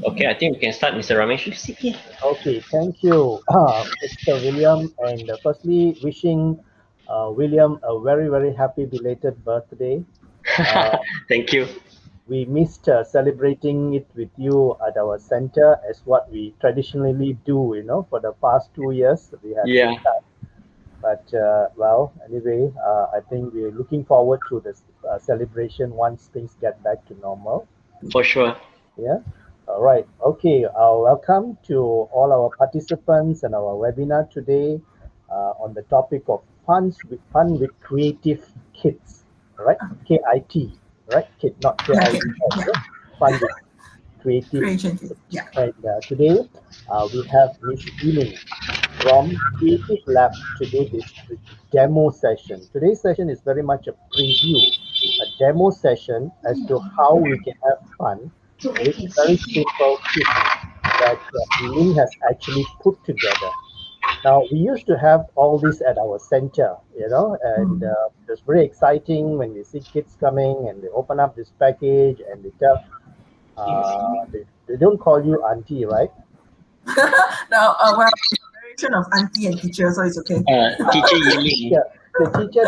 Okay, I think we can start, Mr. Ramesh. Okay, thank you, Mr. William. And firstly, wishing William a very, very happy belated birthday. Uh, Thank you. we missed celebrating it with you at our center as what we traditionally do, for the past 2 years. We had Yeah, missed that. But, well, anyway, I think we're looking forward to this celebration once things get back to normal. for sure. Yeah. All right. Okay. Welcome to all our participants and our webinar today on the topic of fun with creative kits. All right. KIT. Right. Kit, not Okay. KITS. Yeah. Yeah? Fun with creative Creation kit. kits. Yeah. And today we have Miss Ealing from Creative Lab to do this demo session. Today's session is very much a preview, a demo session as to how we can have fun with very simple kits that Eileen has actually put together. Now, we used to have all this at our center, and Mm. it was very exciting when we see kids coming and they open up this package and they tell, they don't call you auntie, right? Now, well, it's a variation of auntie and teacher, so it's okay. Teacher Teacher, Yiling. the teacher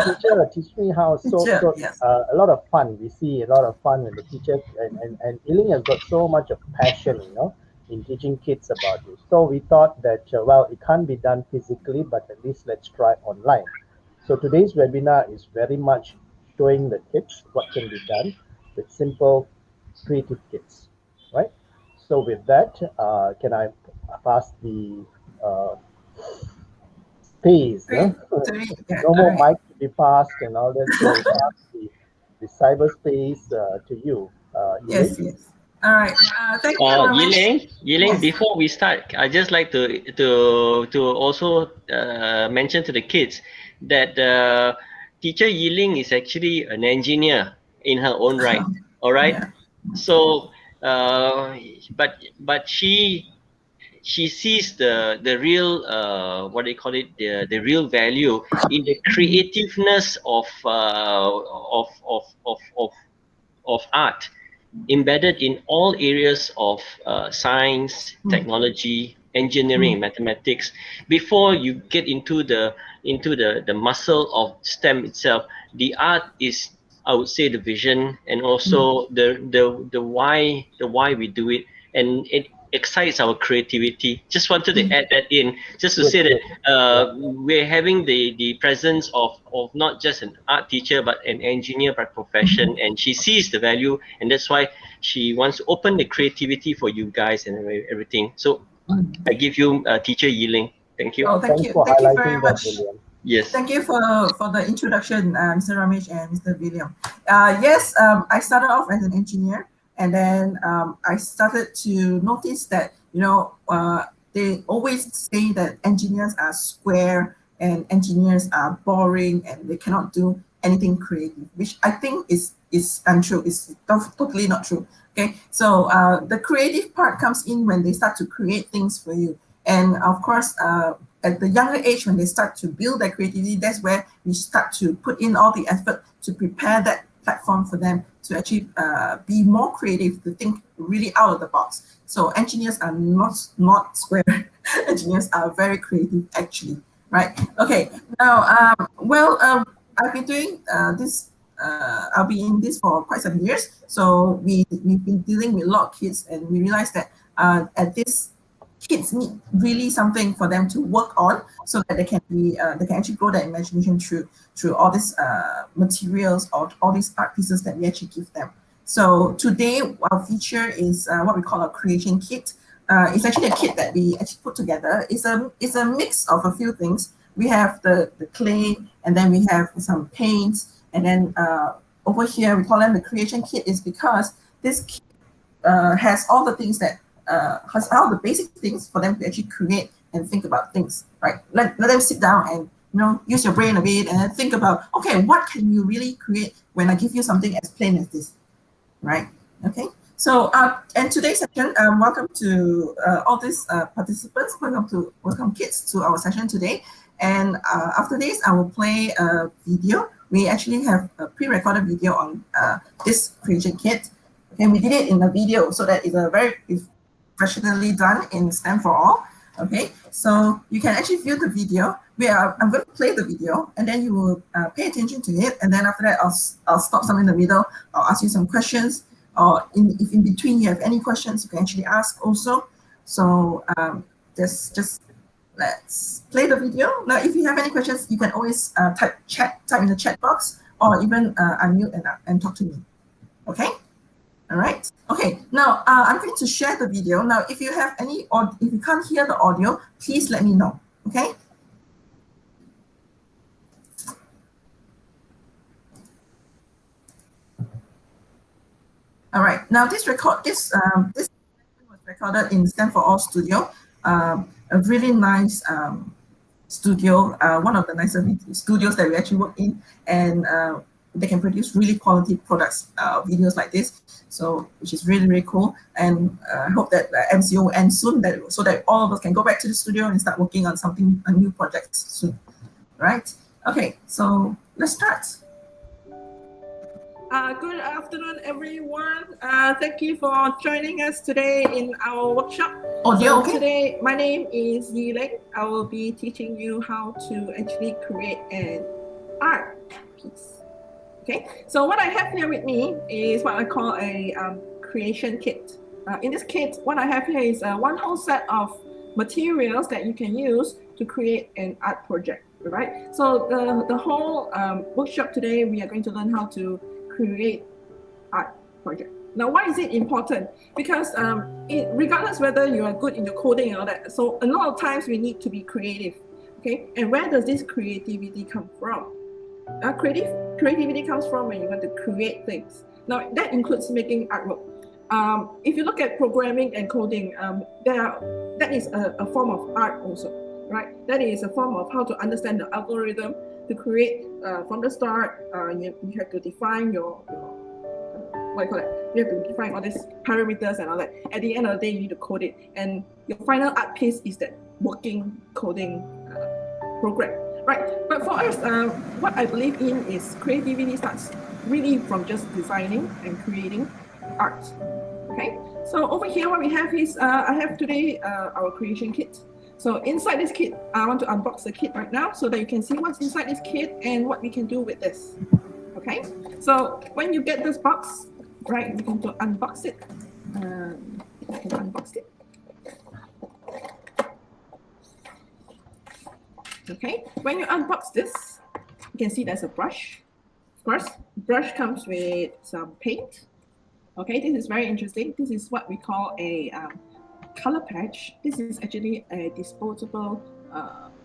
teach me how. Teacher, yes. A lot of fun. We see a lot of fun when the teacher and Eileen has got so much of passion, in teaching kids about this. So we thought that well, it can't be done physically, but at least let's try online. So today's webinar is very much showing the kids what can be done with simple creative kits, right? So with that, can I pass the uh, space? Three, three. Yeah. No All more right. mic to be passed and all that. So we pass the cyberspace to you, Elaine. Yes, yes. All right. Thank you, Ramesh. Yiling, Yes. before we start, I just like to also mention to the kids that teacher Yiling is actually an engineer in her own right. All right, Yeah. so uh, but she sees the real what do you call it, the real value in the creativeness of art embedded in all areas of science, Mm. technology, engineering, Mm. and mathematics. Before you get into the muscle of STEM itself, the art is, I would say, the vision and Mm. also the why we do it, and it excites our creativity. Just wanted to Mm. add that in, just to Good, say that good. Yeah. we're having the presence of not just an art teacher but an engineer by profession, and she sees the value, and that's why she wants to open the creativity for you guys and everything. So Mm. I give you teacher Yiling. Thank you. Oh, thank Thanks you. for Thank you very highlighting that, much. William. Yes. Thank you for the introduction, Mr. Ramesh and Mr. William. Yes, I started off as an engineer, and then I started to notice that they always say that engineers are square and engineers are boring and they cannot do anything creative, which I think is untrue. It's totally not true. Okay, so the creative part comes in when they start to create things for you, and of course. At the younger age, when they start to build their creativity, that's where we start to put in all the effort to prepare that platform for them to actually be more creative, to think really out of the box. So engineers are not square. Engineers are very creative, actually, right? Okay. Now, I've been doing this. I'll be in this for quite some years. So we've been dealing with a lot of kids, and we realized that at this kids need really something for them to work on so that they can actually grow their imagination through all these materials or all these art pieces that we actually give them. So today our feature is what we call a creation kit. It's actually a kit that we actually put together. It's a mix of a few things. We have the clay, and then we have some paints, and then over here we call them the creation kit is because this kit has all the things that has all the basic things for them to actually create and think about things, right? Let them sit down and use your brain a bit and then think about, okay, what can you really create when I give you something as plain as this, right? Okay. So and today's session, welcome to all these participants. Welcome kids to our session today. And after this, I will play a video. We actually have a pre-recorded video on this creation kit. And we did it in a video so that it's professionally done in STEM for All. Okay, so you can actually view the video. I'm going to play the video, and then you will pay attention to it. And then after that, I'll stop some in the middle. I'll ask you some questions, or if in between you have any questions, you can actually ask also. So just let's play the video. Now, if you have any questions, you can always type in the chat box, or even unmute and talk to me. Okay. All right. Okay. Now I'm going to share the video. Now, if you have any, or if you can't hear the audio, please let me know. Okay. All right. Now this was recorded in STEM for All studio. A really nice studio. One of the nicer studios that we actually work in, and they can produce really quality products, videos like this. So, which is really, really cool. And I hope that MCO will end soon, so that all of us can go back to the studio and start working on a new project soon. Right? Okay, so let's start. Good afternoon, everyone. Thank you for joining us today in our workshop. Audio, okay. Today, my name is Yi Ling. I will be teaching you how to actually create an art piece. Okay, so what I have here with me is what I call a creation kit. In this kit, what I have here is one whole set of materials that you can use to create an art project, right? So the whole workshop today, we are going to learn how to create art project. Now, why is it important? Because regardless whether you are good in your coding and all that, so a lot of times we need to be creative, okay? And where does this creativity come from? Creativity comes from when you want to create things. Now, that includes making artwork. If you look at programming and coding, that is a form of art also, right? That is a form of how to understand the algorithm to create from the start. You have to define your what do you call it? You have to define all these parameters and all that. At the end of the day, you need to code it, and your final art piece is that working coding program. Right, but for us, what I believe in is creativity starts really from just designing and creating art. Okay, so over here what we have is, I have today our creation kit. So inside this kit, I want to unbox the kit right now so that you can see what's inside this kit and what we can do with this. Okay, so when you get this box, right, you're going to unbox it. I can unbox it. Okay, when you unbox this, you can see there's a brush. Of course, brush comes with some paint. Okay, this is very interesting. This is what we call a color patch. This is actually a disposable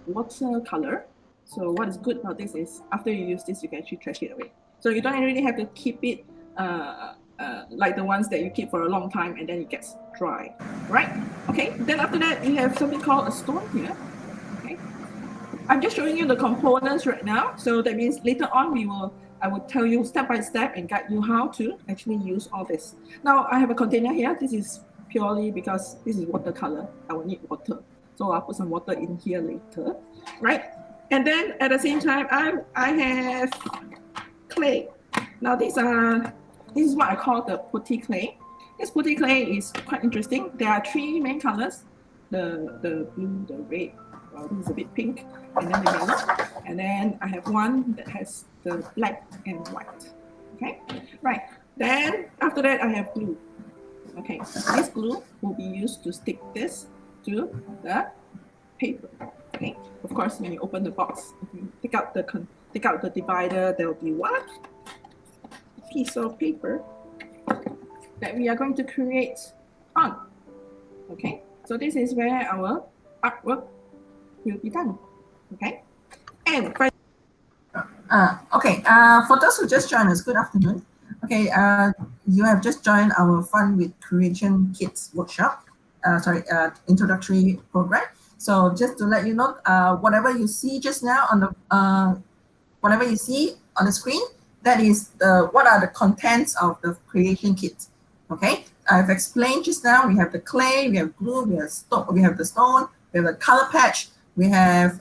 watercolor. So what is good about this is after you use this, you can actually trash it away. So you don't really have to keep it like the ones that you keep for a long time and then it gets dry, right? Okay, then after that, we have something called a stone here. I'm just showing you the components right now. So that means later on I will tell you step by step and guide you how to actually use all this. Now I have a container here. This is purely because this is watercolor. I will need water. So I'll put some water in here later, right? And then at the same time, I have clay. Now this is what I call the putty clay. This putty clay is quite interesting. There are three main colors, the blue, the red, this is a bit pink, and then the yellow, and then I have one that has the black and white. Okay, right. Then after that, I have glue. Okay, this glue will be used to stick this to the paper. Okay, of course, when you open the box, if you take out the divider, there will be what? A piece of paper that we are going to create on. Okay, so this is where our artwork will be done. Okay, and okay, for those who just joined us, good afternoon. Okay, you have just joined our Fun with Creation Kits workshop, introductory program. So just to let you know, whatever you see just now on the whatever you see on the screen, that is what are the contents of the creation kit. Okay, I've explained just now. We have the clay, we have glue, we have the stone, we have the color patch, we have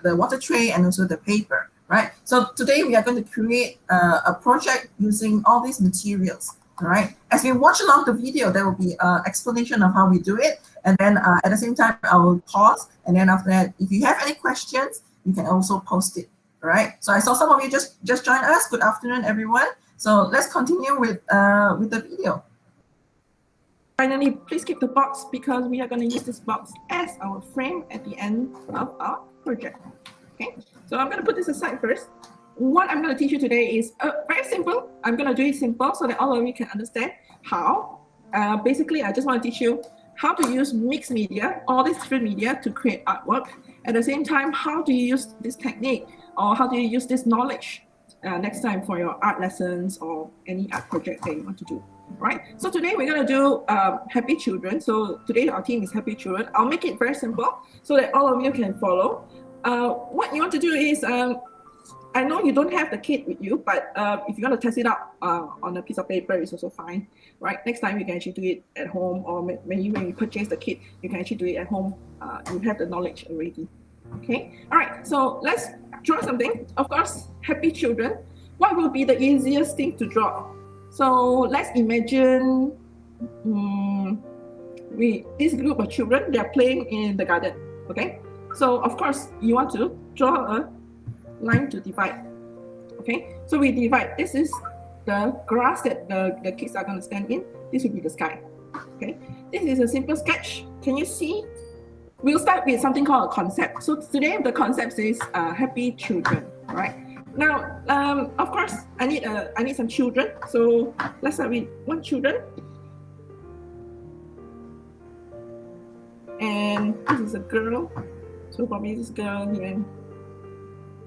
the water tray, and also the paper. Right. So today we are going to create a project using all these materials. All right. As we watch along the video, there will be an explanation of how we do it. And then at the same time, I will pause. And then after that, if you have any questions, you can also post it. All right. So I saw some of you just joined us. Good afternoon, everyone. So let's continue with the video. Finally, please keep the box because we are going to use this box as our frame at the end of our project. Okay, so I'm going to put this aside first. What I'm going to teach you today is very simple. I'm going to do it simple so that all of you can understand how. Basically, I just want to teach you how to use mixed media, all these different media to create artwork. At the same time, how do you use this technique or how do you use this knowledge next time for your art lessons or any art project that you want to do. Right, so today we're going to do Happy Children. So today our theme is Happy Children. I'll make it very simple so that all of you can follow. What you want to do is, I know you don't have the kit with you, but if you want to test it out on a piece of paper, it's also fine. Right, next time you can actually do it at home, or when you purchase the kit, you can actually do it at home. You have the knowledge already. Okay, all right, so let's draw something. Of course, Happy Children. What will be the easiest thing to draw? So let's imagine this group of children, they're playing in the garden, okay? So of course, you want to draw a line to divide, okay? So we divide, this is the grass that the kids are gonna stand in, this will be the sky, okay? This is a simple sketch, can you see? We'll start with something called a concept. So today the concept is Happy Children, right? Now, of course, I need some children. So let's start with one children. And this is a girl. So probably this girl here.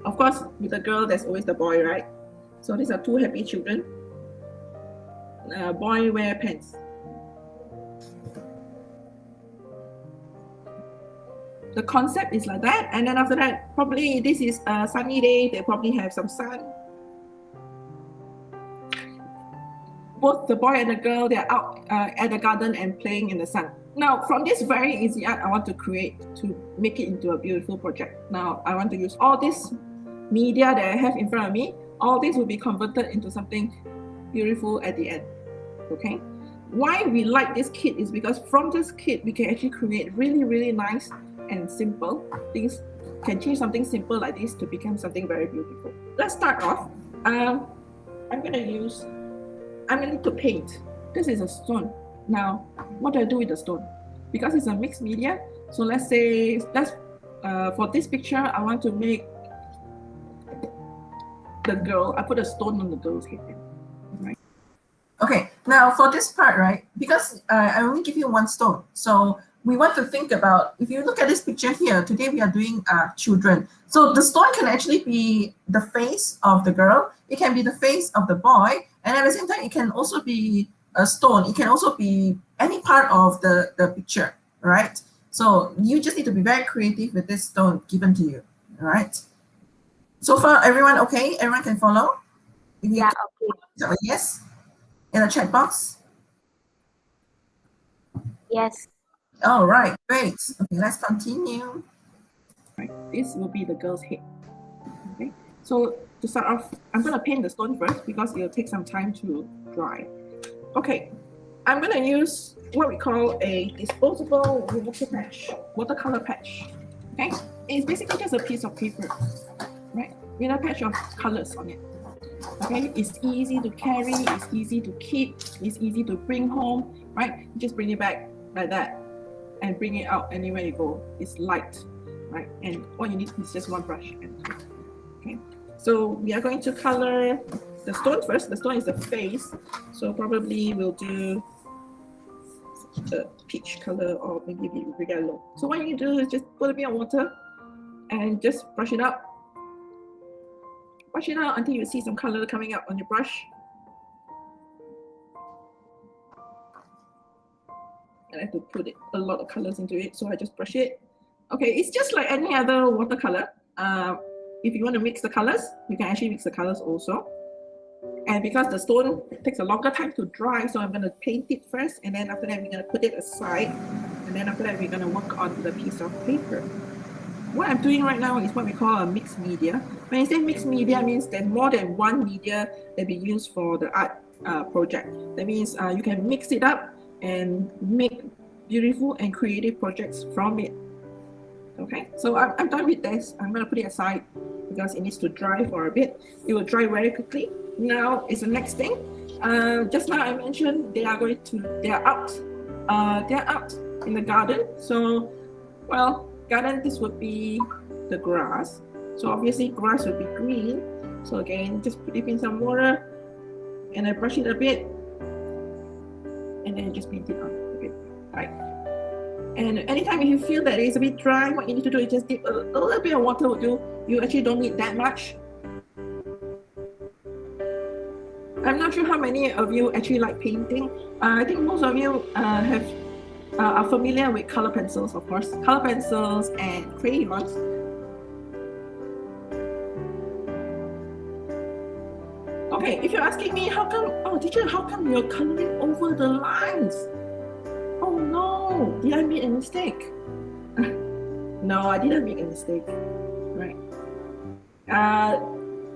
Of course, with the girl, there's always the boy, right? So these are two happy children. Boy wear pants. The concept is like that, and then after that, probably this is a sunny day, they probably have some sun. Both the boy and the girl, they're out at the garden and playing in the sun. Now, from this very easy art I want to create to make it into a beautiful project. Now, I want to use all this media that I have in front of me. All this will be converted into something beautiful at the end, okay? Why we like this kit is because from this kit, we can actually create really, really nice and simple things. Can change something simple like this to become something very beautiful. Let's start off. I'm going to need to paint. This is a stone. Now, what do I do with the stone? Because it's a mixed media, so let's say, for this picture, I want to make the girl, I put a stone on the girl's head. Right? Okay, now for this part, right, because I only give you one stone, so we want to think about, if you look at this picture here, today we are doing children. So the stone can actually be the face of the girl, it can be the face of the boy, and at the same time, it can also be a stone. It can also be any part of the picture, right? So you just need to be very creative with this stone given to you, all right? So far, everyone okay? Everyone can follow? Yeah, okay. Yes? In the chat box? Yes. All right, great. Okay, let's continue. Right, this will be the girl's head. Okay, so to start off, I'm going to paint the stone first because it'll take some time to dry. Okay, I'm going to use what we call a disposable watercolor patch. Okay, it's basically just a piece of paper, right, with a patch of colors on it. Okay, it's easy to carry, it's easy to keep, it's easy to bring home, right? You just bring it back like that and bring it out anywhere you go. It's light, right? And all you need is just one brush. Okay, so we are going to color the stone first. The stone is the face, so probably we'll do the peach color or maybe yellow. So what you need to do is just put a bit of water and just brush it out. Brush it out until you see some color coming out on your brush. And I have to put a lot of colors into it, so I just brush it. Okay, it's just like any other watercolor. If you want to mix the colors, you can actually mix the colors also. And because the stone takes a longer time to dry, so I'm going to paint it first, and then after that we're going to put it aside, and then after that we're going to work on the piece of paper. What I'm doing right now is what we call a mixed media. When I say mixed media, means there's more than one media that we use for the art project. That means you can mix it up and make beautiful and creative projects from it. Okay, so I'm done with this. I'm going to put it aside because it needs to dry for a bit. It will dry very quickly. Now is the next thing. Just now I mentioned they are out in the garden. So, well, garden, this would be the grass. So obviously grass will be green. So again, just put it in some water and I brush it a bit and then just paint it on a bit. Right. And anytime you feel that it's a bit dry, what you need to do is just dip a little bit of water will do. You actually don't need that much. I'm not sure how many of you actually like painting. I think most of you are familiar with color pencils, of course. Color pencils and crayons. Okay, if you're asking me, how come, oh teacher, how come you're coloring over the lines? Oh no, did I make a mistake? No, I didn't make a mistake, right?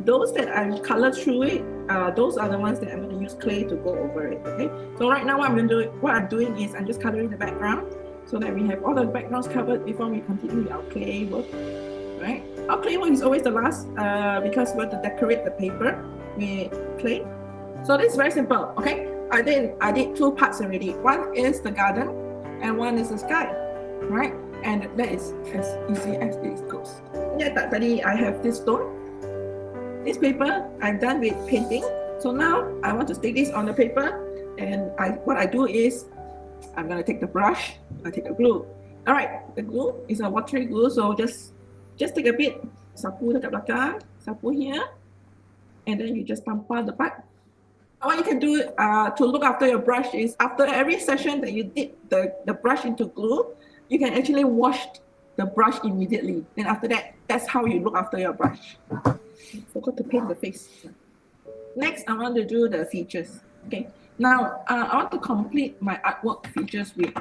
Those that I've colored through it, those are the ones that I'm going to use clay to go over it, okay? So right now what I'm doing is I'm just coloring the background so that we have all the backgrounds covered before we continue with our clay work, right? Our clay work is always the last because we want to decorate the paper with clay. So this is very simple, okay? I did two parts already. One is the garden and one is the sky, right? And that is as easy as it goes. Yeah, tadi I have this stone. This paper I'm done with painting. So now I want to stick this on the paper and what I do is I'm gonna take the brush, I take the glue. All right, the glue is a watery glue, so just take a bit, sapu dekat belakang, sapu here, and then you just tampal the part. What you can do to look after your brush is after every session that you dip the brush into glue, you can actually wash the brush immediately. Then after that, that's how you look after your brush. Forgot to paint the face. Next, I want to do the features. Okay. Now, I want to complete my artwork features with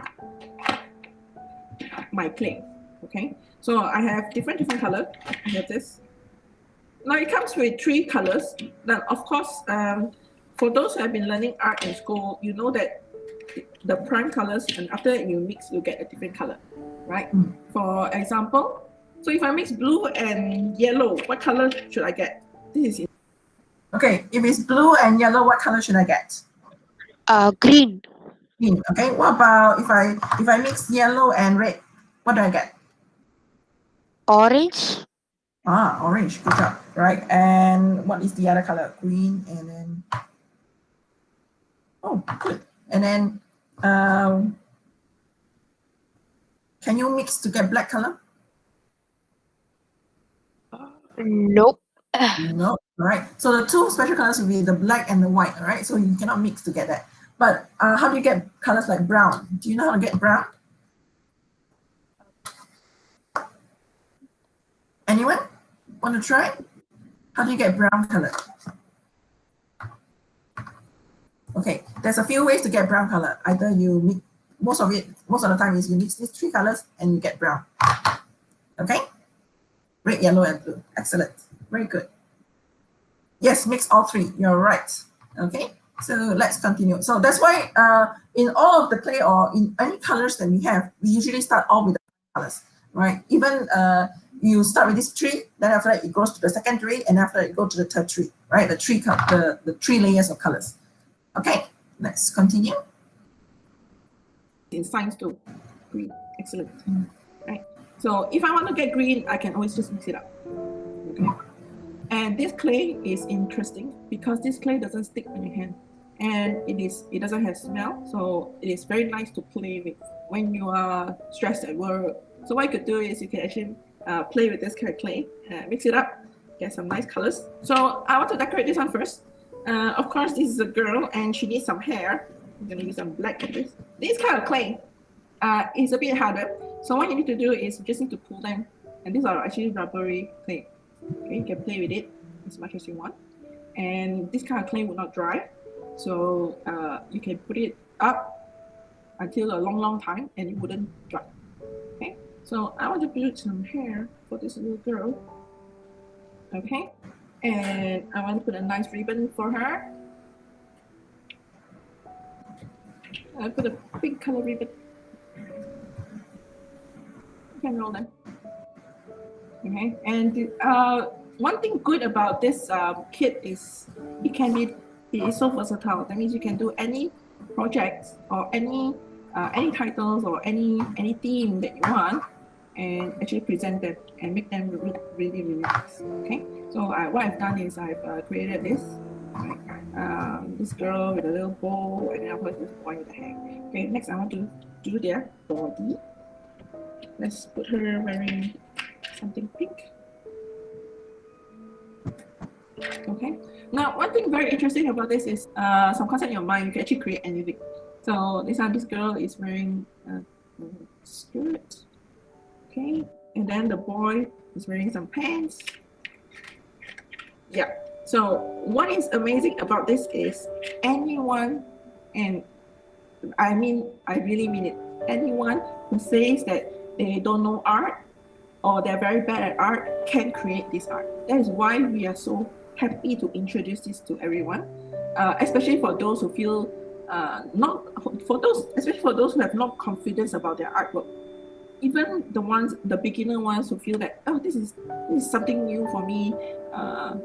my clay. Okay. So I have different colors. I have this. Now it comes with 3 colors. Then of course, for those who have been learning art in school, you know that the prime colors, and after you mix, you get a different color, right? For example, so if I mix blue and yellow, what color should I get? This is Okay, if it's blue and yellow, what color should I get? Green. Green. Okay. What about if I mix yellow and red, what do I get? Orange. Orange. Good job. Right. And what is the other color? Green and then. Oh, good. And then, can you mix to get black color? Nope. No, right. So the 2 special colors will be the black and the white, all right? So you cannot mix to get that. But how do you get colors like brown? Do you know how to get brown? Anyone want to try? How do you get brown color? Okay, there's a few ways to get brown color. Either you mix, most of the time is you mix these 3 colors and you get brown. Okay? Red, yellow, and blue. Excellent. Very good. Yes, mix all 3. You're right. Okay, so let's continue. So that's why in all of the clay or in any colors that we have, we usually start all with the colors, right? Even you start with this tree, then after that it goes to the second tree, and after it goes to the third tree, right? The 3 layers of colors. Okay, let's continue. in science too. Green, excellent. Right. So if I want to get green, I can always just mix it up. Okay. And this clay is interesting because this clay doesn't stick on your hand, and it doesn't have smell, so it is very nice to play with when you are stressed at work. So what you could do is you can actually play with this kind of clay, mix it up, get some nice colors. So I want to decorate this one first. Of course, this is a girl and she needs some hair. I'm gonna use some black at this. This kind of clay is a bit harder. So what you need to do is you just need to pull them, and these are actually rubbery clay. Okay, you can play with it as much as you want. And this kind of clay will not dry, so you can put it up until a long time and it wouldn't dry. Okay, so I want to build some hair for this little girl. Okay, and I want to put a nice ribbon for her. I put a pink color ribbon. You can roll them. Okay, and one thing good about this kit is it is so versatile. That means you can do any projects or any titles or any theme that you want, and actually present them and make them really nice. Okay, so what I've done is I've created this. This girl with a little bow, and then of course this boy with a hair. Okay, next I want to do their body. Let's put her wearing something pink. Okay. Now, one thing very interesting about this is some concept in your mind, you can actually create anything. So this girl is wearing a skirt. Okay. And then the boy is wearing some pants. Yeah. So what is amazing about this is anyone, and I really mean it, anyone who says that they don't know art or they're very bad at art can create this art. That is why we are so happy to introduce this to everyone, especially for those who feel especially for those who have no confidence about their artwork. Even the beginner ones who feel that, oh, this is something new for me,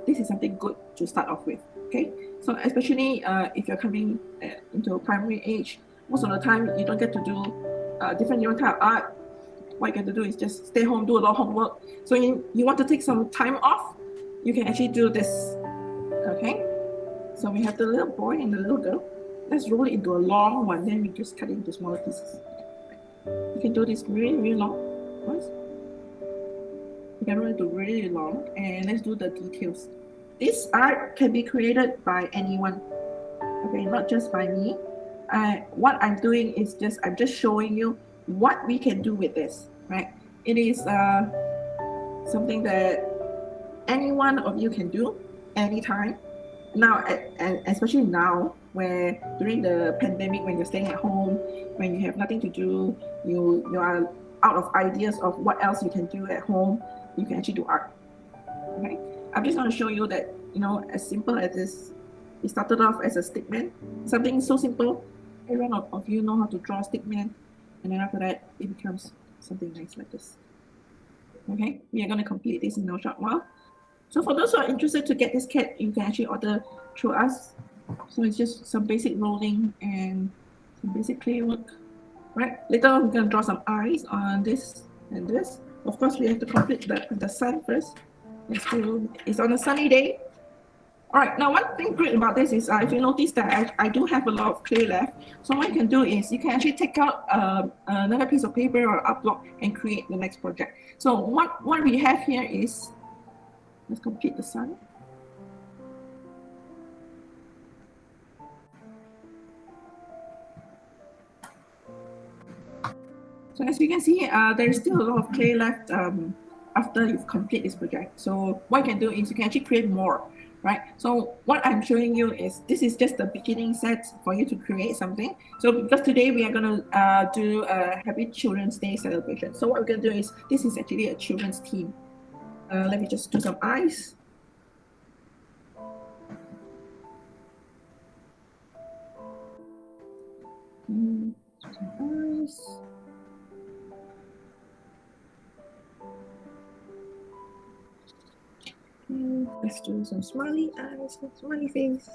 this is something good to start off with. Okay, so especially if you're coming into primary age, most of the time you don't get to do different type of art. What you get to do is just stay home, do a lot of homework. So you want to take some time off, you can actually do this. Okay, so we have the little boy and the little girl. Let's roll it into a long one, then we just cut it into smaller pieces. You can do this really long. You can roll it to really long, and let's do the details. This art can be created by anyone. Okay, not just by me. What I'm doing is I'm just showing you what we can do with this, right? It is something that any one of you can do anytime. Now, and especially now, where during the pandemic, when you're staying at home, when you have nothing to do, you are out of ideas of what else you can do at home, you can actually do art. Okay, I'm just going to show you that, as simple as this, it started off as a stickman, something so simple. Everyone of you know how to draw a stickman, and then after that, it becomes something nice like this. Okay, we are going to complete this in a short while. So for those who are interested to get this kit, you can actually order through us. So it's just some basic rolling and some basic clay work, right? Later on, we're going to draw some eyes on this and this. Of course, we have to complete the sun first. It's on a sunny day. All right, now one thing great about this is if you notice that I do have a lot of clay left. So what you can do is you can actually take out another piece of paper or art block and create the next project. So what we have here is, let's complete the sun. So as you can see, there's still a lot of clay left after you've completed this project. So what you can do is you can actually create more, right? So what I'm showing you is, this is just the beginning set for you to create something. So because today we are going to do a Happy Children's Day celebration. So what we're going to do is, this is actually a children's theme. Let me just do some eyes. Some eyes. Let's do some smiley eyes, smiley face.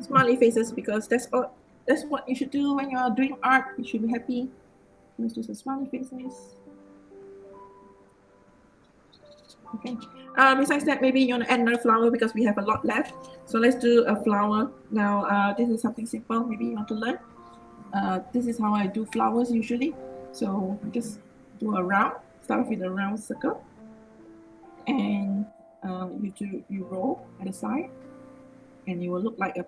Smiley faces, because that's what you should do when you are doing art. You should be happy. Let's do some smiley faces. Okay. Besides that, maybe you want to add another flower because we have a lot left. So let's do a flower. Now, this is something simple. Maybe you want to learn. This is how I do flowers usually. So just do a round. Start with a round circle, and you roll at the side, and you will look like a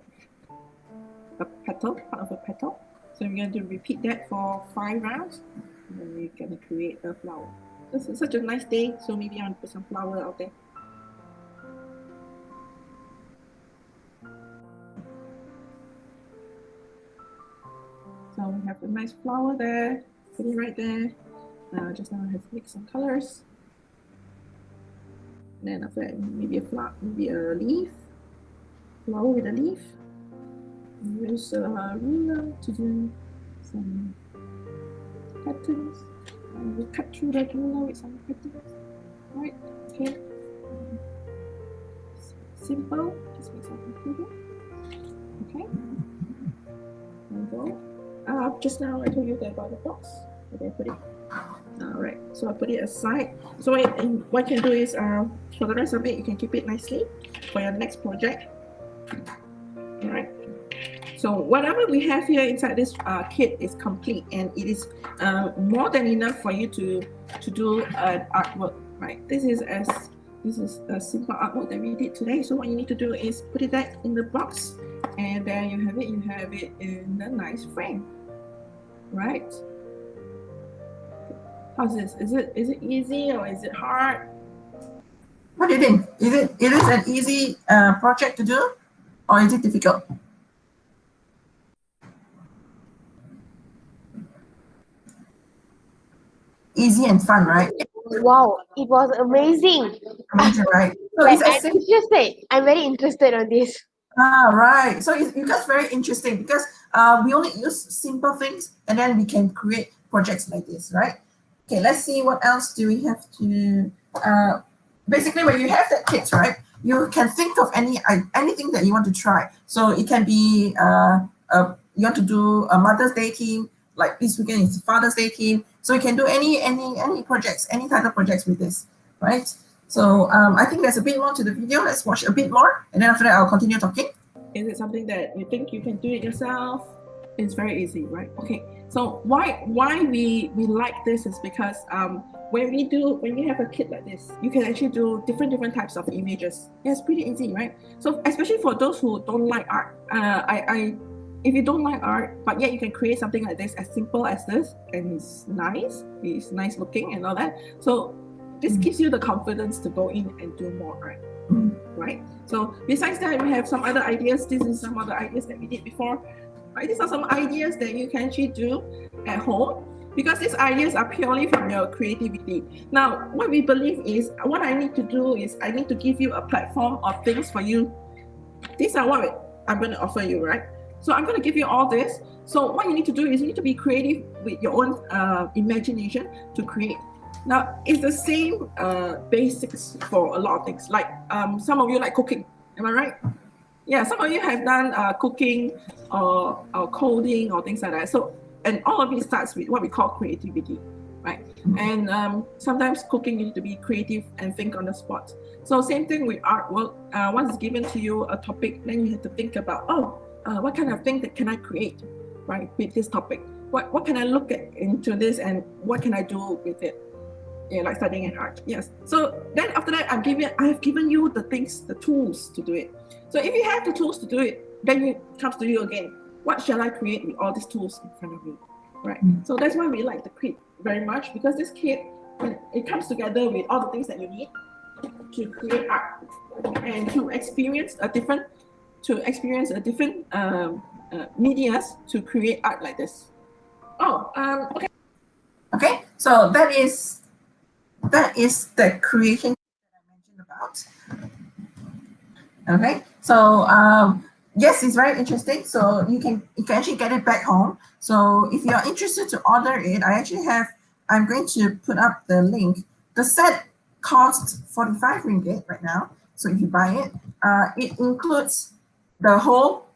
petal, part of a petal. So we're going to repeat that for 5 rounds, and then we're going to create a flower. This is such a nice day, so maybe I want to put some flower out there. So we have a nice flower there, put it right there. Just now I have mixed some colors. And then after that, maybe a flower, maybe a leaf, flower with a leaf. use a ruler to do some patterns. And we cut through the ruler with some patterns. Right, okay. Simple, just make something pretty. Okay. And go. Just now I told you about the box. Okay, put it. Alright, so I put it aside. So what you can do is, for the rest of it, you can keep it nicely for your next project. Alright. So whatever we have here inside this kit is complete, and it is more than enough for you to do an artwork. Right. This is a simple artwork that we did today. So what you need to do is put it back in the box, and then you have it in a nice frame. Right. How's this? Is it easy or is it hard? What do you think? Is it an easy project to do, or is it difficult? Easy and fun, right? Wow, it was amazing. Amazing, right? So Like, it's as simple. I'm very interested on this. Right. So it's because very interesting, because we only use simple things, and then we can create projects like this, right? Okay, let's see what else do we have to. Basically, when you have that kit, right, you can think of anything that you want to try. So it can be you want to do a Mother's Day theme, like this weekend is Father's Day theme. So you can do any projects, any type of projects with this, right? So I think there's a bit more to the video. Let's watch a bit more, and then after that I'll continue talking. Is it something that you think you can do it yourself? It's very easy, right? Okay. So why we like this is because when we have a kit like this, you can actually do different types of images. Yeah, it's pretty easy, right? So especially for those who don't like art, if you don't like art, but yet you can create something like this, as simple as this, and it's nice looking and all that. So this gives you the confidence to go in and do more art, right? So besides that, we have some other ideas. This is some other ideas that we did before. Right? These are some ideas that you can actually do at home, because these ideas are purely from your creativity. Now, what we believe is, what I need to do is I need to give you a platform of things for you. These are what I'm going to offer you, right? So I'm going to give you all this. So what you need to do is you need to be creative with your own imagination to create. Now, it's the same basics for a lot of things. Like some of you like cooking, am I right? Yeah, some of you have done cooking or coding or things like that. So, and all of it starts with what we call creativity, right? And sometimes cooking, you need to be creative and think on the spot. So same thing with artwork. Once it's given to you a topic, then you have to think about, what kind of thing that can I create, right, with this topic? What can I look into this, and what can I do with it? Yeah, like studying an art. Yes. So then after that, I have given you the tools to do it. So if you have the tools to do it, then it comes to you again. What shall I create with all these tools in front of me, right? So that's why we like the kit very much, because this kit, it comes together with all the things that you need to create art and to experience a different medias to create art like this. Okay. Okay, so that is the creation that I mentioned about. Okay, so yes, it's very interesting. So you can actually get it back home. So if you're interested to order it, I'm going to put up the link. The set costs 45 ringgit right now. So if you buy it, it includes the whole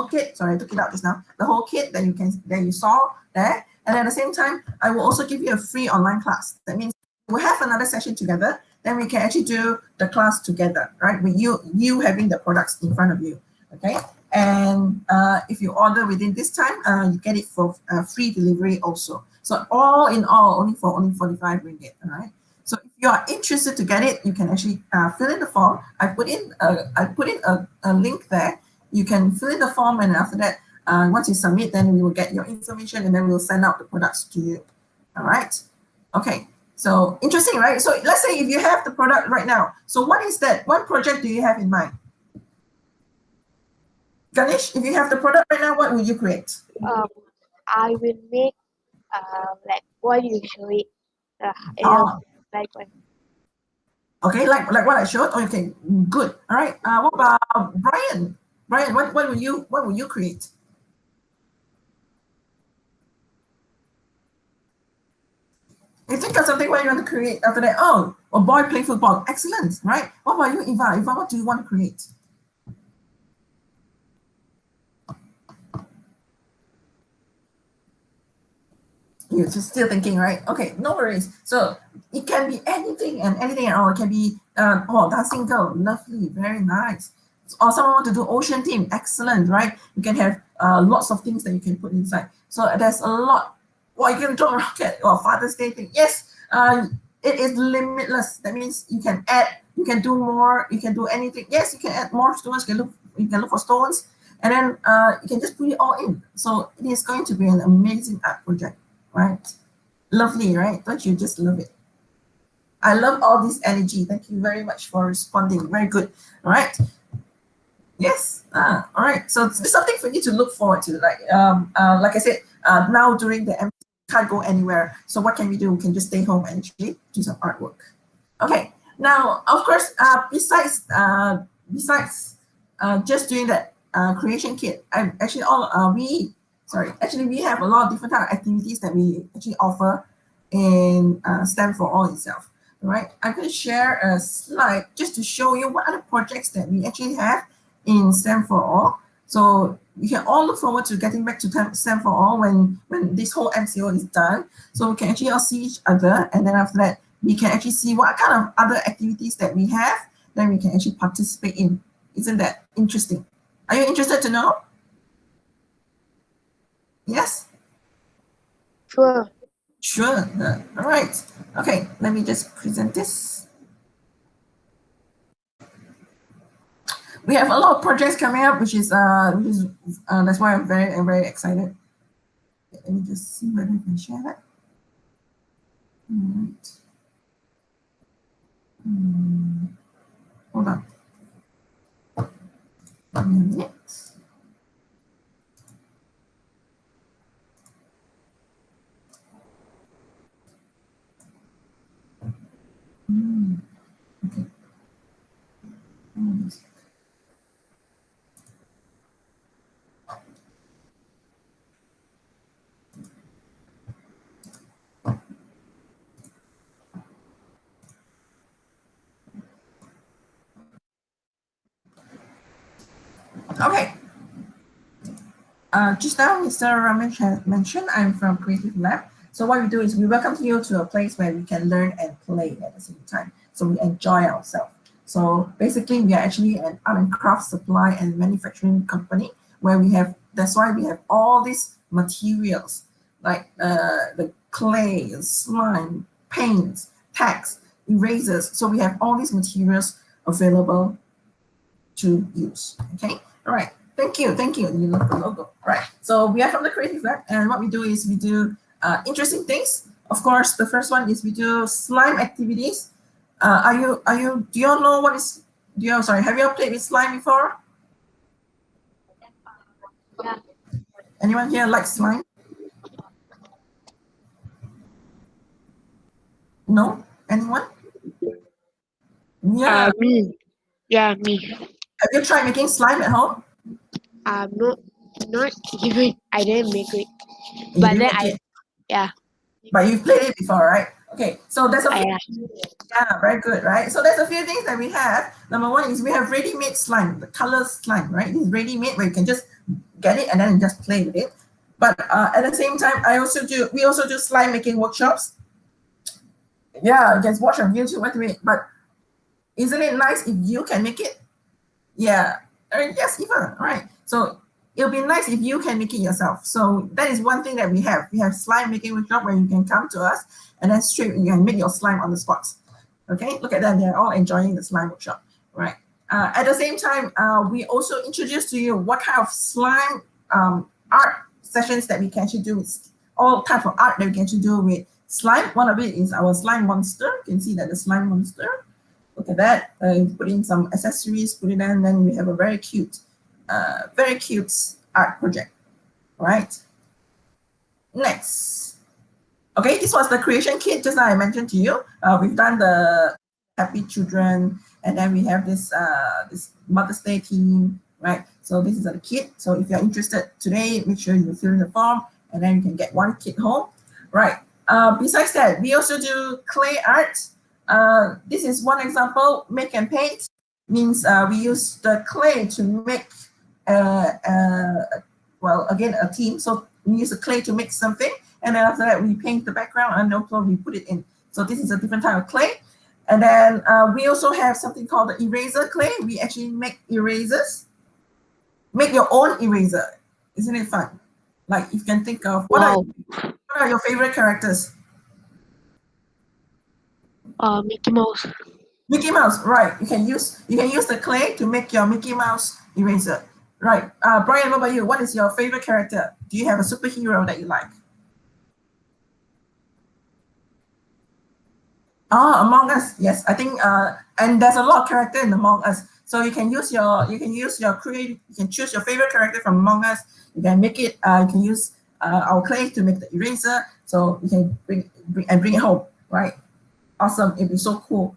kit. Sorry, I took it out just now. The whole kit that you saw there. And at the same time, I will also give you a free online class. That means we'll have another session together. Then we can actually do the class together, right? With you having the products in front of you, okay? And if you order within this time, you get it for free delivery also. So all in all, only 45 ringgit, all right? So if you are interested to get it, you can actually fill in the form. I put in a link there. You can fill in the form, and after that, once you submit, then we will get your information, and then we'll send out the products to you. All right. Okay. So interesting, right? So let's say if you have the product right now. So what is that? What project do you have in mind? Ganesh, if you have the product right now, what will you create? I will make like what you show it. Like one. Okay, like what I showed. Okay, good. All right. What about Brian? Brian, what would you create? You think of something what you want to create after that. Oh, a boy playing football. Excellent, right? What about you, Eva? Eva, what do you want to create? You're just still thinking, right? Okay, no worries. So it can be anything and anything at all. It can be, oh, dancing girl, lovely, very nice. Or someone want to do ocean theme, excellent, right? You can have lots of things that you can put inside. So there's a lot. Well, you can draw a rocket or Father's Day thing. Yes, it is limitless. That means you can add, you can do more, you can do anything. Yes, you can add more stones. You can look for stones, and then you can just put it all in. So it is going to be an amazing art project. Right? Lovely, right? Don't you just love it? I love all this energy. Thank you very much for responding. Very good. All right. Yes. All right. So it's something for you to look forward to. Like I said, now during the can't go anywhere. So what can we do? We can just stay home and actually do some artwork. Okay. Now, of course, besides just doing that creation kit, we have a lot of different type of activities that we actually offer in STEM for All itself. All right, I'm going to share a slide just to show you what are the projects that we actually have in STEM for All. So we can all look forward to getting back to STEM for All when this whole MCO is done. So we can actually all see each other, and then after that, we can actually see what kind of other activities that we have, then we can actually participate in. Isn't that interesting? Are you interested to know? Yes? Sure. Sure. All right. Okay, let me just present this. We have a lot of projects coming up, which is that's why I'm very excited. Let me just see whether I can share that. All right. Hold on. 1 minute. Okay. Okay. Just now, Mr. Ramesh has mentioned I'm from Creative Lab. So what we do is we welcome you to a place where we can learn and play at the same time. So we enjoy ourselves. So basically, we are actually an art and craft supply and manufacturing company where that's why we have all these materials like the clay, slime, paints, tacks, erasers. So we have all these materials available to use. Okay, all right. Thank you. You love the logo, right? So we are from the Creative Lab, and what we do is we do interesting things. Of course, the first one is we do slime activities. Do you all know what is? Have you all played with slime before? Yeah. Anyone here like slime? No? Anyone? Yeah. Me. Yeah, me. Have you tried making slime at home? Not even. I didn't make it. You But didn't then make it. yeah. But you've played it before, right? Okay. So there's a few. Yeah. Yeah, very good, right? So there's a few things that we have. Number one is we have ready-made slime, the color slime, right? It's ready-made where you can just get it and then just play with it. But at the same time, we also do slime making workshops. Yeah, you can watch on YouTube what to make. But isn't it nice if you can make it? Yeah. Yes, Eva, right. So it'll be nice if you can make it yourself. So that is one thing that we have. We have slime making workshop where you can come to us and then straight you can make your slime on the spot. Okay, look at that. They're all enjoying the slime workshop, right? At the same time, we also introduce to you what kind of slime art sessions that we can actually do with all types of art that we can actually do with slime. One of it is our slime monster. You can see that the slime monster. Look at that. Put in some accessories, put it in, and then we have a very cute art project, right? Next. Okay, this was the creation kit just now I mentioned to you. We've done the happy children, and then we have this this Mother's Day theme, right? So this is a kit. So if you're interested today, make sure you fill in the form, and then you can get one kit home, right? Besides that, we also do clay art. This is one example. Make and paint means we use the clay to make, well, again, a theme. So we use the clay to make something, and then after that we paint the background, and also we put it in. So this is a different type of clay. And then we also have something called the eraser clay. We actually make erasers. Make your own eraser. Isn't it fun? Like you can think of what are your favorite characters? Mickey Mouse. Mickey Mouse, right? You can use the clay to make your Mickey Mouse eraser, right? Brian, what about you? What is your favorite character? Do you have a superhero that you like? Among Us, yes. I think and there's a lot of character in Among Us, so you can use your create. You can choose your favorite character from Among Us. You can make it. You can use our clay to make the eraser, so you can bring it home, right? Awesome! It'd be so cool,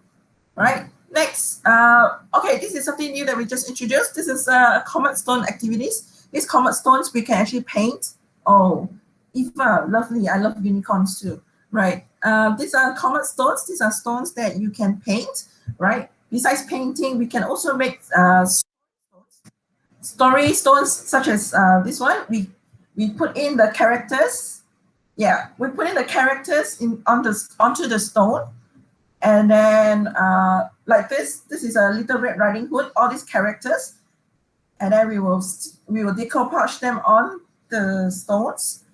right? Next, okay, this is something new that we just introduced. This is comet stone activities. These comet stones we can actually paint. Oh, Eva, lovely! I love unicorns too. Right. These are comet stones. These are stones that you can paint, right? Besides painting, we can also make story stones, such as this one. We put in the characters. Yeah, we put in the characters onto the stone, and then like this. This is a Little Red Riding Hood. All these characters, and then we will decoupage them on the stones.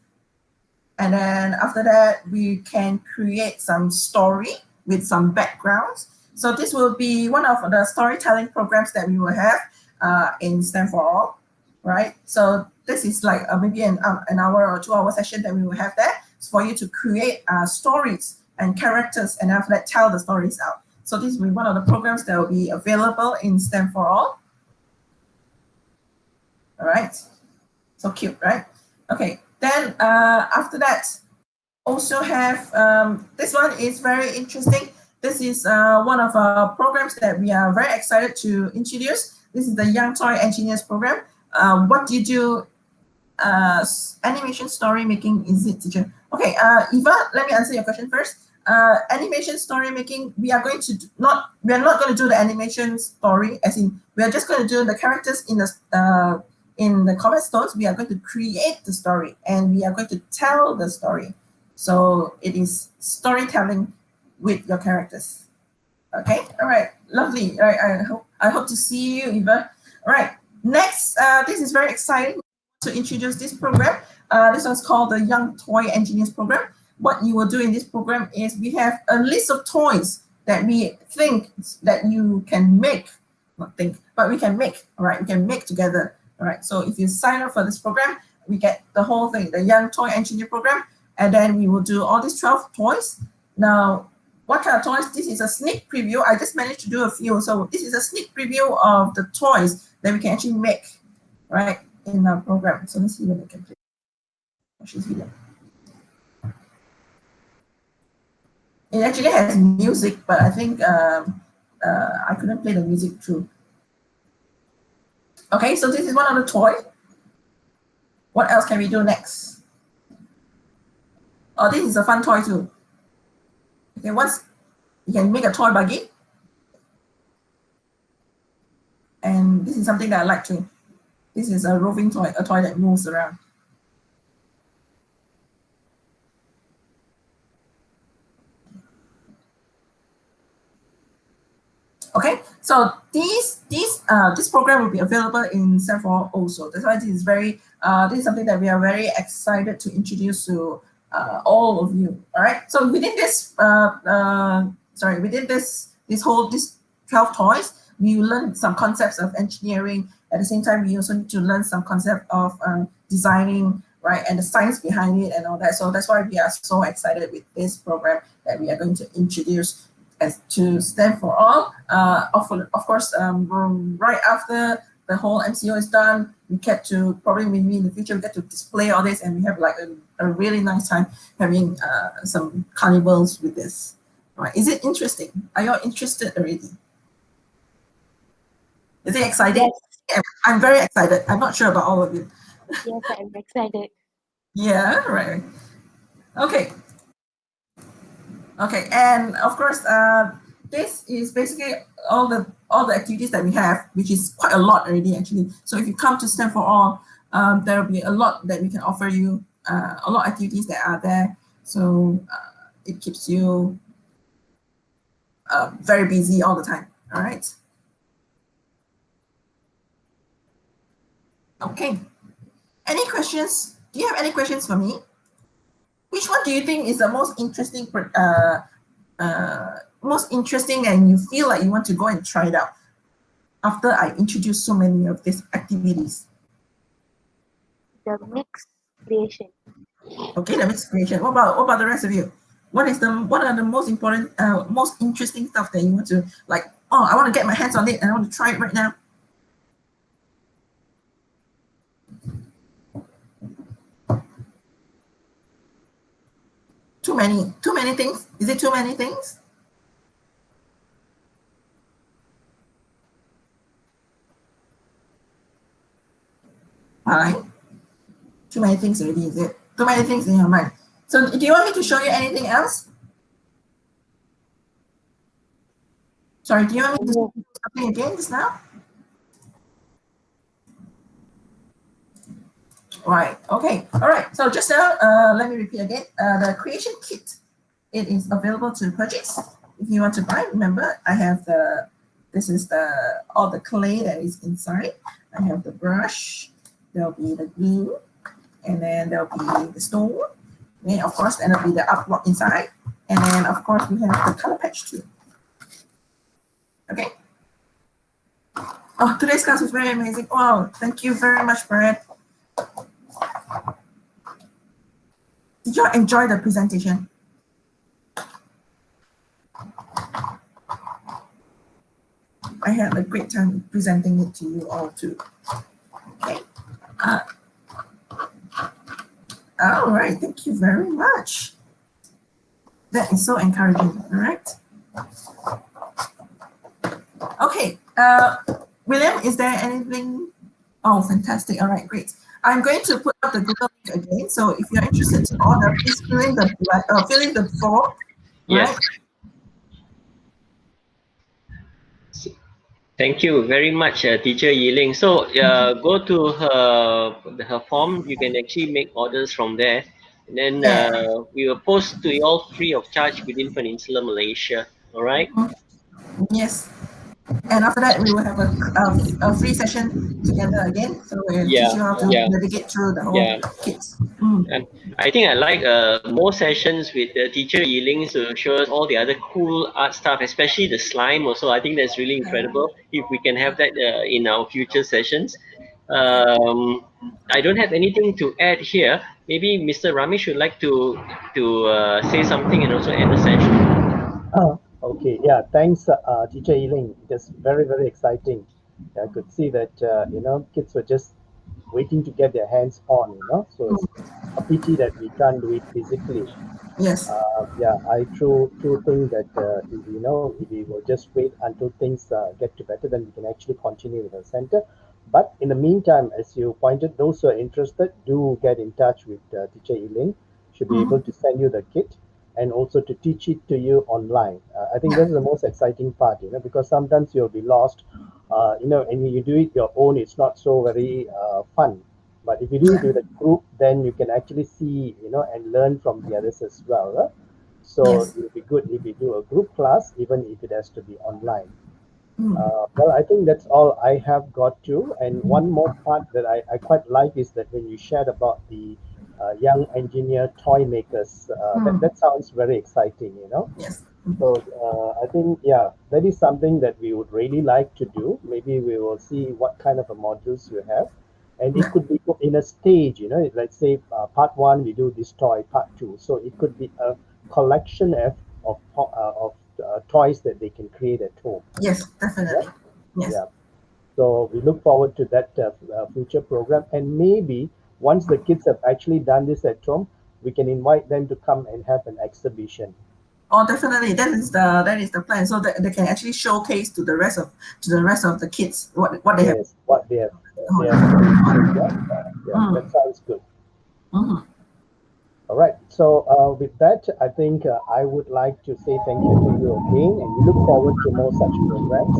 And then after that, we can create some story with some backgrounds. So this will be one of the storytelling programs that we will have in STEM for All, right? So this is like maybe an hour or 2 hour session that we will have there for you to create stories and characters, and after that, tell the stories out. So this will be one of the programs that will be available in STEM for All. All right, so cute, right? Okay. Then after that, also have this one is very interesting. This is one of our programs that we are very excited to introduce. This is the Young Toy Engineers program. What do you do? Animation story making, is it, teacher? Okay, Eva, let me answer your question first. Animation story making, we are not going to do the animation story, as in we are just going to do the characters in the comet stones. We are going to create the story, and we are going to tell the story. So it is storytelling with your characters. Okay, all right, lovely. All right, I hope to see you, Eva. All right, next, this is very exciting to introduce this program. This one's called the Young Toy Engineers program. What you will do in this program is we have a list of toys that we think that you can make, not think, but we can make. All right, we can make together. All right, so if you sign up for this program, we get the whole thing, the Young Toy Engineer program, and then we will do all these 12 toys. Now, what kind of toys? This is a sneak preview. I just managed to do a few. So this is a sneak preview of the toys that we can actually make, right, in our program. So let's see what we can play. Watch this video. It actually has music, but I think I couldn't play the music through. Okay, so this is one of the toys. What else can we do next? Oh, this is a fun toy too. Okay, once you can make a toy buggy. And this is something that I like too. This is a roving toy, a toy that moves around. Okay, so this program will be available in STEM4 also. That's why this is something that we are very excited to introduce to all of you. All right. So within this, within this 12 toys, we learn some concepts of engineering. At the same time, we also need to learn some concept of designing, right, and the science behind it and all that. So that's why we are so excited with this program that we are going to introduce to STEM for All. Of course, right after the whole MCO is done, we get to, probably maybe in the future, we get to display all this, and we have like a really nice time having some carnivals with this. All right, is it interesting? Are you all interested already? Is it exciting? Yes. Yeah, I'm very excited. I'm not sure about all of you. Yes, I'm excited. Yeah, right. Okay. Okay, and of course, this is basically all the activities that we have, which is quite a lot already actually. So if you come to STEM for All, there will be a lot that we can offer you, a lot of activities that are there. So it keeps you very busy all the time. All right. Okay. Any questions? Do you have any questions for me? Which one do you think is the most interesting, and you feel like you want to go and try it out after I introduce so many of these activities? The mixed creation. Okay, the mixed creation. What about the rest of you? What are the most important, most interesting stuff that you want to like? Oh, I want to get my hands on it and I want to try it right now. Too many things. Is it too many things? Fine. Too many things already, is it? Too many things in your mind. So do you want me to show you anything else? Sorry, do you want me to do something again just now? Right, okay, all right. So just now, let me repeat again. The creation kit, it is available to purchase. If you want to buy, remember, I have this is all the clay that is inside. I have the brush, there'll be the glue, and then there'll be the stone. And of course, then there'll be the artwork inside. And then of course, we have the color patch too. Okay. Oh, today's class was very amazing. Wow, thank you very much, Brad. Did you enjoy the presentation? I had a great time presenting it to you all too. Okay. All right, thank you very much. That is so encouraging, all right? Okay, William, is there anything? Oh, fantastic, all right, great. I'm going to put up the Google link again, so if you're interested to order, please fill in the form, Yes. right? Thank you very much, Teacher Yiling. So go to her form. You can actually make orders from there. And then Yeah. we will post to you all free of charge within Peninsular Malaysia. All right? Yes. And after that, we will have a free session together again. So we'll teach Yeah, you how to yeah, navigate through the whole yeah. kit. And I think I like more sessions with Teacher Yiling to show us all the other cool art stuff, especially the slime also. I think that's really incredible if we can have that in our future sessions. I don't have anything to add here. Maybe Mr. Ramesh would like to say something and also end the session. Okay, yeah, thanks, Teacher Eiling. Just very, very exciting. I could see that, kids were just waiting to get their hands on, so it's a pity that we can't do it physically. Yes. Yeah, I true think that, if we will just wait until things get to better, then we can actually continue with the center. But in the meantime, as you pointed, those who are interested, do get in touch with Teacher Eiling. Should be able to send you the kit and also to teach it to you online. I think this is the most exciting part, because sometimes you'll be lost, and when you do it your own, it's not so very fun. But if you do it Yeah. with a group, then you can actually see, and learn from the others as well. So Yes. it'll be good if we do a group class, even if it has to be online. Mm. Well, I think that's all I have got to. And one more part that I quite like is that when you shared about the young engineer toy makers, that sounds very exciting. Yes. So I think, yeah, that is something that we would really like to do. Maybe we will see what kind of a modules you have. And it Yeah. could be in a stage. Let's say part one, we do this toy, part two. So it could be a collection of toys that they can create at home. Yes. Yeah, Definitely. Yes. yeah. So we look forward to that future program. And maybe once the kids have actually done this at home, we can invite them to come and have an exhibition. Oh, definitely. That is the plan. So that they can actually showcase to the rest of the kids what they have. Yes, what they have created. Yeah, that sounds good. Mhm. All right. So with that, I think I would like to say thank you to you again, and we look forward to more such programs.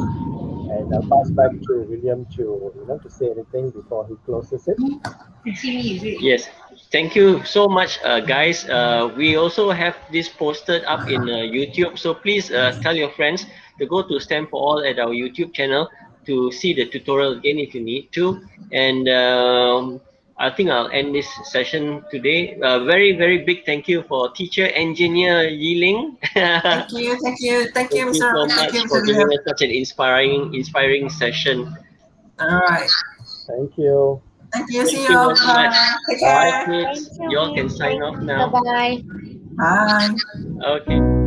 And I'll pass back to William to say anything before he closes it. Yes, thank you so much, guys. We also have this posted up in YouTube, so please tell your friends to go to STEM for All at our YouTube channel to see the tutorial again if you need to. And I think I'll end this session today. Very, very big thank you for teacher engineer Yiling. Thank you, Thank you Mr. so Ramesh. Thank much you, for Mr. giving William. us such an inspiring session. All right. Thank you. Thank you. Thank See you you all. very much. Bye. Take Bye, care. kids. Thank you, You all can sign Thank off you. Bye now. bye. Bye. Okay.